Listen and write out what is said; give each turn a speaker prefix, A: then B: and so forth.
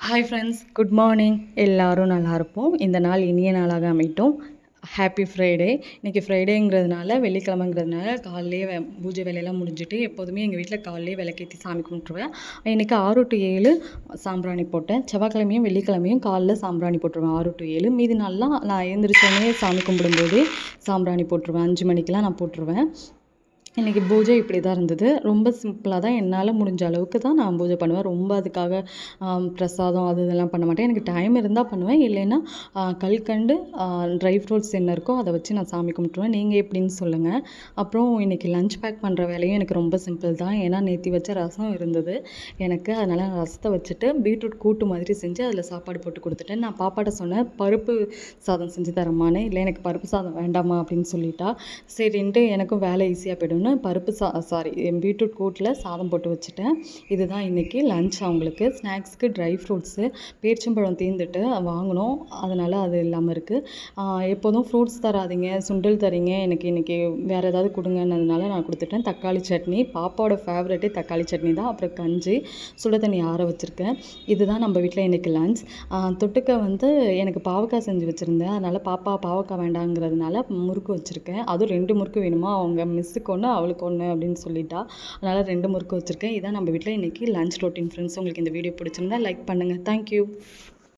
A: Hi friends, good morning. எல்லோரும் நல்லா இருப்போம். இந்த நாள் இனிய நாளாக அமையட்டும். Happy Friday. இன்றைக்கி ஃப்ரைடேங்கிறதுனால, வெள்ளிக்கிழமைங்கிறதுனால காலையிலேயே பூஜை வேலையெல்லாம் முடிஞ்சுட்டு, எப்போதுமே எங்கள் வீட்டில் காலையிலேயே விளக்கேற்றி சாமி கும்பிட்ருவேன். இன்றைக்கி 6 to 7 சாம்பிராணி போட்டேன். செவ்வாய்க்கிழமையும் வெள்ளிக்கிழமையும் காலைல சாம்பிராணி போட்டுருவேன் 6 to 7. மீதி நாள்லாம் நான் எழுந்திரிச்சோடனே சாமி கும்பிடும்போதே சாம்பிராணி போட்டுருவேன். 5 மணிக்கெலாம் நான் போட்டுருவேன். இன்றைக்கி பூஜை இப்படி தான் இருந்தது. ரொம்ப சிம்பிளாக தான் என்னால் முடிஞ்ச அளவுக்கு தான் நான் பூஜை பண்ணுவேன். ரொம்ப அதுக்காக பிரசாதம் அது இதெல்லாம் பண்ண மாட்டேன். எனக்கு டைம் இருந்தால் பண்ணுவேன். இல்லைன்னா கல்கண்டு, ட்ரை ஃப்ரூட்ஸ் என்ன இருக்கோ அதை வச்சு நான் சாமி கும்பிட்ருவேன். நீங்கள் எப்படின்னு சொல்லுங்கள். அப்புறம் இன்றைக்கி லஞ்ச் பேக் பண்ணுற வேலையும் எனக்கு ரொம்ப சிம்பிள் தான். ஏன்னா நேற்று வச்ச ரசம் இருந்தது எனக்கு. அதனால் நான் ரசத்தை வச்சுட்டு பீட்ரூட் கூட்டு மாதிரி செஞ்சு அதில் சாப்பாடு போட்டு கொடுத்துட்டேன். நான் பாப்பாட்ட சொன்னேன், பருப்பு சாதம் செஞ்சு தரமானே. இல்லை எனக்கு பருப்பு சாதம் வேண்டாமா அப்படின்னு சொல்லிட்டா. சரின்ட்டு எனக்கும் வேலை ஈஸியாக போய்டும். பருப்பு பீட்ரூட் கூட்டில் சாதம் போட்டு வச்சுட்டேன். இதுதான் இன்றைக்கி லஞ்ச். அவங்களுக்கு ஸ்நாக்ஸ்க்கு ட்ரை ஃப்ரூட்ஸு, பேரிச்சம்பழம் தீர்ந்துட்டு வாங்கினோம். அதனால் அது இல்லாமல் இருக்குது. எப்போதும் ஃப்ரூட்ஸ் தராதிங்க, சுண்டல் தரீங்க, எனக்கு இன்றைக்கி வேறு ஏதாவது கொடுங்கன்னதுனால நான் கொடுத்துட்டேன். தக்காளி சட்னி, பாப்பாவோட ஃபேவரெட்டே தக்காளி சட்னி தான். அப்புறம் கஞ்சி, சுட தண்ணி ஆற வச்சுருக்கேன். இதுதான் நம்ம வீட்டில் இன்றைக்கி லஞ்ச். தொட்டுக்க எனக்கு பாவக்காய் செஞ்சு வச்சுருந்தேன். அதனால் பாப்பா பாவக்காய் வேண்டாங்கிறதுனால முறுக்கு வச்சுருக்கேன். அதுவும் 2 முறுக்கு வேணுமா, அவங்க மிஸ்ஸுக்கு ஒன்று அவளுக்கு ஒன்று அப்படின்னு சொல்லிட்டா. அதனால் 2 முறுக்கு வச்சுருக்கேன். இதான் நம்ம வீட்டில் இன்றைக்கி லஞ்ச் ரொட்டீன். ஃப்ரெண்ட்ஸ், உங்களுக்கு இந்த வீடியோ பிடிச்சிருந்தா லைக் பண்ணுங்கள். தேங்க்யூ.